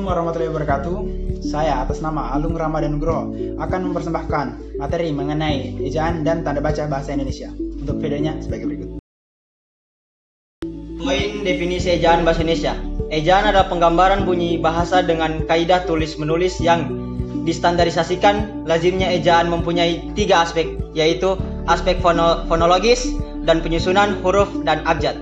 warahmatullahi wabarakatuh. Saya atas nama Alung Ramadan Nugroho akan mempersembahkan materi mengenai ejaan dan tanda baca bahasa Indonesia. Untuk videonya sebagai berikut. Poin definisi ejaan bahasa Indonesia. Ejaan adalah penggambaran bunyi bahasa dengan kaidah tulis-menulis yang distandarisasikan. Lazimnya ejaan mempunyai 3 aspek, yaitu aspek fonologis dan penyusunan huruf dan abjad.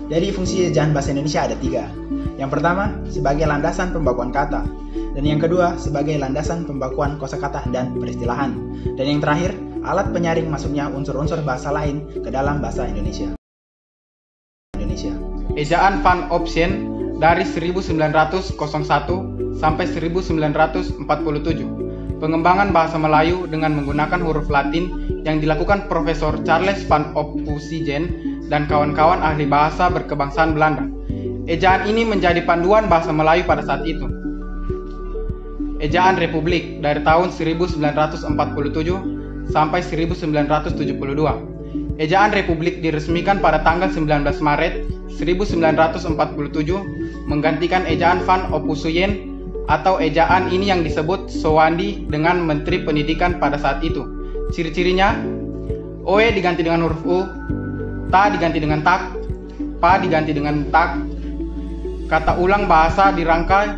Jadi fungsi ejaan bahasa Indonesia ada 3. Yang pertama, sebagai landasan pembakuan kata. Dan yang kedua, sebagai landasan pembakuan kosakata dan peristilahan. Dan yang terakhir, alat penyaring masuknya unsur-unsur bahasa lain ke dalam bahasa Indonesia. Ejaan Van Opsien dari 1901 sampai 1947. Pengembangan bahasa Melayu dengan menggunakan huruf Latin yang dilakukan Profesor Charles van Ophuijsen dan kawan-kawan ahli bahasa berkebangsaan Belanda. Ejaan ini menjadi panduan bahasa Melayu pada saat itu. Ejaan Republik dari tahun 1947 sampai 1972. Ejaan Republik diresmikan pada tanggal 19 Maret 1947 menggantikan ejaan Van Ophuijsen atau ejaan ini yang disebut Sowandi dengan Menteri Pendidikan pada saat itu. Ciri-cirinya, OE diganti dengan huruf U, Ta diganti dengan Tak, Pa diganti dengan Tak, kata ulang bahasa dirangkai,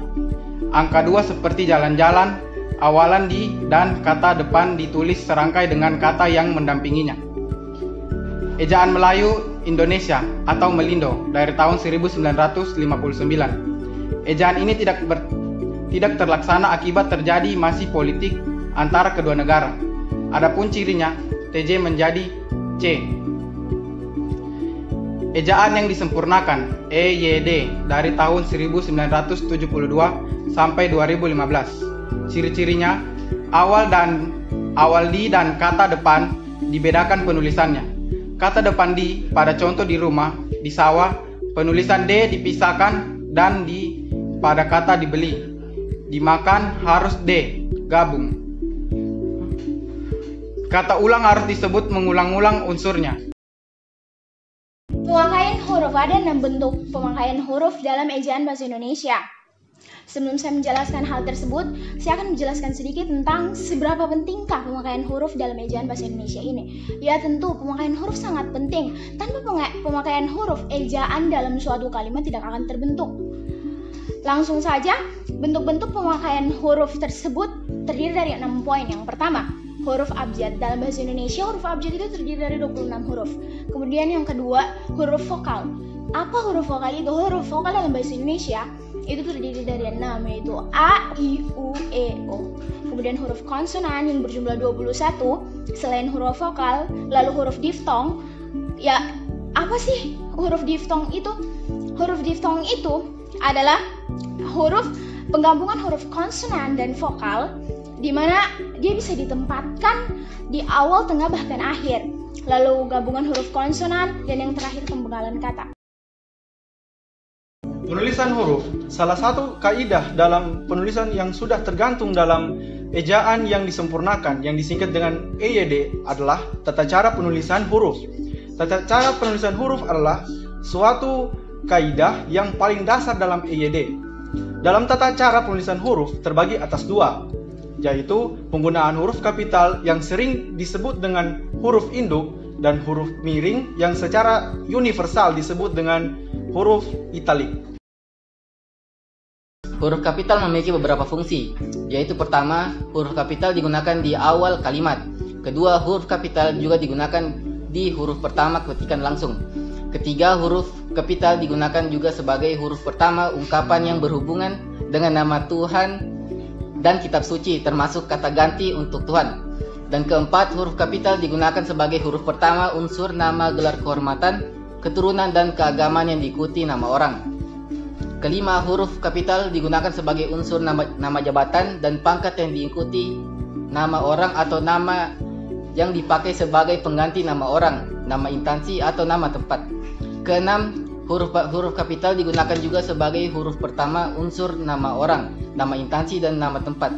angka 2 seperti jalan-jalan, awalan di, dan kata depan ditulis serangkai dengan kata yang mendampinginya. Ejaan Melayu Indonesia atau Melindo dari tahun 1959. Ejaan ini tidak terlaksana akibat terjadi masih politik antara kedua negara. Adapun cirinya, TJ menjadi C. Ejaan yang disempurnakan EYD dari tahun 1972 sampai 2015. Ciri-cirinya, awal di dan kata depan dibedakan penulisannya. Kata depan di pada contoh di rumah, di sawah, penulisan D dipisahkan dan di pada kata dibeli. Dimakan harus D, gabung. Kata ulang harus disebut mengulang-ulang unsurnya. Pemakaian huruf. Ada 6 bentuk pemakaian huruf dalam ejaan bahasa Indonesia. Sebelum saya menjelaskan hal tersebut, saya akan menjelaskan sedikit tentang seberapa pentingkah pemakaian huruf dalam ejaan bahasa Indonesia ini. Ya tentu, pemakaian huruf sangat penting. Tanpa pemakaian huruf, ejaan dalam suatu kalimat tidak akan terbentuk. Langsung saja, bentuk-bentuk pemakaian huruf tersebut terdiri dari 6 poin. Yang pertama, huruf abjad. Dalam bahasa Indonesia, huruf abjad itu terdiri dari 26 huruf. Kemudian yang kedua, huruf vokal. Apa huruf vokal itu? Huruf vokal dalam bahasa Indonesia itu terdiri dari 6, yaitu A, I, U, E, O. Kemudian huruf konsonan yang berjumlah 21. Selain huruf vokal, lalu huruf diftong. Ya, apa sih huruf diftong itu? Huruf diftong itu adalah huruf penggabungan huruf konsonan dan vokal, di mana dia bisa ditempatkan di awal, tengah, bahkan akhir. Lalu gabungan huruf konsonan dan yang terakhir pembegalan kata. Penulisan huruf, salah satu kaidah dalam penulisan yang sudah tergantung dalam ejaan yang disempurnakan yang disingkat dengan EYD adalah tata cara penulisan huruf. Tata cara penulisan huruf adalah suatu kaidah yang paling dasar dalam EYD. Dalam tata cara penulisan huruf terbagi atas 2, yaitu penggunaan huruf kapital yang sering disebut dengan huruf induk dan huruf miring yang secara universal disebut dengan huruf italik. Huruf kapital memiliki beberapa fungsi, yaitu pertama, huruf kapital digunakan di awal kalimat. Kedua, huruf kapital juga digunakan di huruf pertama ketikan langsung. Ketiga, huruf kapital digunakan juga sebagai huruf pertama ungkapan yang berhubungan dengan nama Tuhan dan kitab suci, termasuk kata ganti untuk Tuhan. Dan keempat, huruf kapital digunakan sebagai huruf pertama unsur nama gelar kehormatan, keturunan dan keagamaan yang diikuti nama orang. Kelima, huruf kapital digunakan sebagai unsur nama jabatan dan pangkat yang diikuti nama orang atau nama yang dipakai sebagai pengganti nama orang, nama instansi atau nama tempat. Keenam, huruf kapital digunakan juga sebagai huruf pertama unsur nama orang, nama instansi dan nama tempat.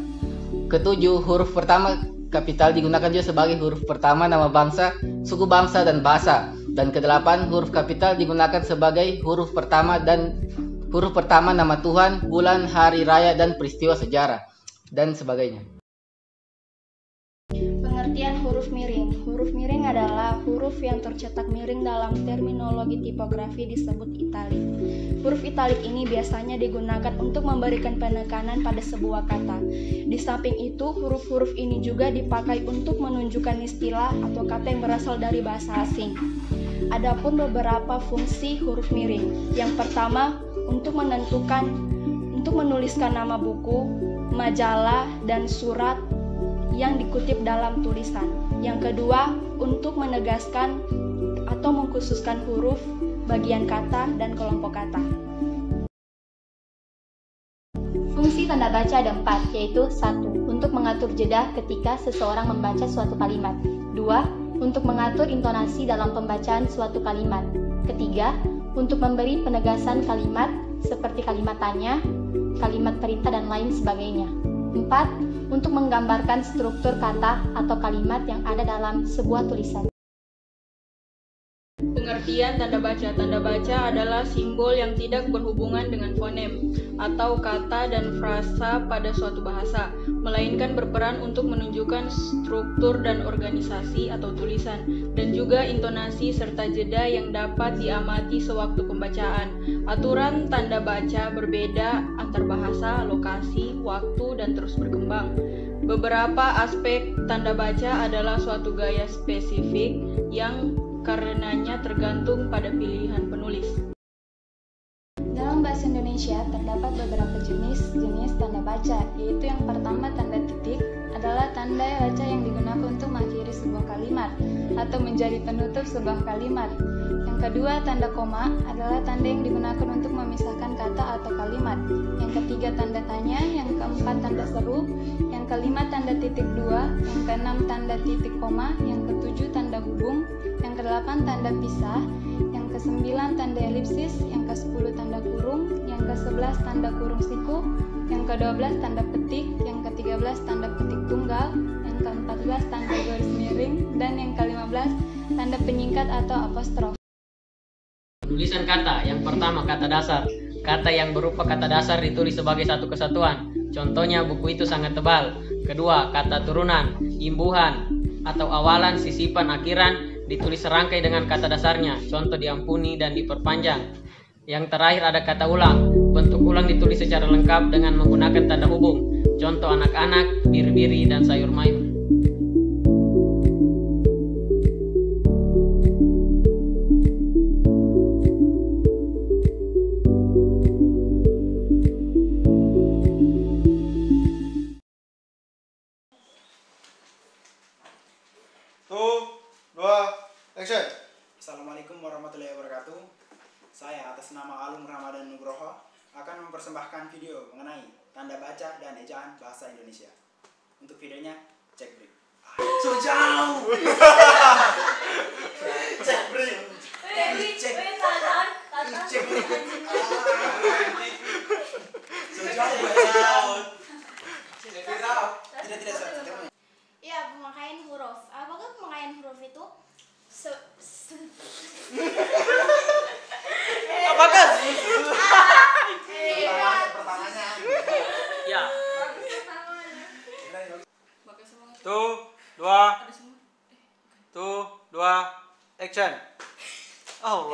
Ketujuh, huruf pertama kapital digunakan juga sebagai huruf pertama nama bangsa, suku bangsa dan bahasa. Dan kedelapan, huruf kapital digunakan sebagai huruf pertama dan Huruf pertama nama Tuhan, bulan, hari raya, dan peristiwa sejarah, dan sebagainya. Pengertian huruf miring. Huruf miring adalah huruf yang tercetak miring dalam terminologi tipografi disebut italik. Huruf italik ini biasanya digunakan untuk memberikan penekanan pada sebuah kata. Di samping itu, huruf-huruf ini juga dipakai untuk menunjukkan istilah atau kata yang berasal dari bahasa asing. Adapun beberapa fungsi huruf miring. Yang pertama, untuk menuliskan nama buku, majalah, dan surat yang dikutip dalam tulisan. Yang kedua, untuk menegaskan atau mengkhususkan huruf, bagian kata, dan kelompok kata. Fungsi tanda baca ada 4, yaitu 1. Untuk mengatur jeda ketika seseorang membaca suatu kalimat. 2. Untuk mengatur intonasi dalam pembacaan suatu kalimat. Ketiga, untuk memberi penegasan kalimat seperti kalimat tanya, kalimat perintah, dan lain sebagainya. 4. Untuk menggambarkan struktur kata atau kalimat yang ada dalam sebuah tulisan. Pengertian tanda baca. Tanda baca adalah simbol yang tidak berhubungan dengan fonem atau kata dan frasa pada suatu bahasa, melainkan berperan untuk menunjukkan struktur dan organisasi atau tulisan, dan juga intonasi serta jeda yang dapat diamati sewaktu pembacaan. Aturan tanda baca berbeda antar bahasa, lokasi, waktu, dan terus berkembang. Beberapa aspek tanda baca adalah suatu gaya spesifik yang karenanya tergantung pada pilihan penulis. Dalam bahasa Indonesia terdapat beberapa jenis tanda baca, yaitu yang pertama tanda titik adalah tanda baca yang digunakan untuk mengakhiri sebuah kalimat atau menjadi penutup sebuah kalimat. Yang kedua, tanda koma adalah tanda yang digunakan untuk memisahkan kata atau kalimat. Yang ketiga, tanda tanya. Yang keempat, tanda seru. Yang kelima, tanda titik dua. Yang keenam, tanda titik koma. Yang ketujuh, tanda hubung. Yang kedelapan, tanda pisah. Yang kesembilan, tanda elipsis. Yang kesepuluh, tanda kurung. Yang kesebelas, tanda kurung siku. Yang kedua-belas, tanda petik. Yang ke-13, tanda petik tunggal. Yang ke-14, tanda garis miring. Dan yang ke-15, tanda penyingkat atau apostrof. Tulisan kata. Yang pertama, kata dasar. Kata yang berupa kata dasar ditulis sebagai satu kesatuan. Contohnya, buku itu sangat tebal. Kedua, kata turunan, imbuhan, atau awalan, sisipan, akhiran ditulis serangkai dengan kata dasarnya. Contoh, diampuni dan diperpanjang. Yang terakhir ada kata ulang. Bentuk ulang ditulis secara lengkap dengan menggunakan tanda hubung. Contoh, anak-anak, biri-biri, dan sayur mayur. Action. Assalamualaikum warahmatullahi wabarakatuh. Saya atas nama Alung Ramadan Nugroho akan mempersembahkan video mengenai tanda baca dan ejaan bahasa Indonesia. Untuk videonya, cek break. So jauh. Cek break. Cek break. So jauh. Tidak. Ya, pemakaian huruf. Apakah pemakaian huruf itu Apakah sih? Ya. Tuh, dua, action. Oh,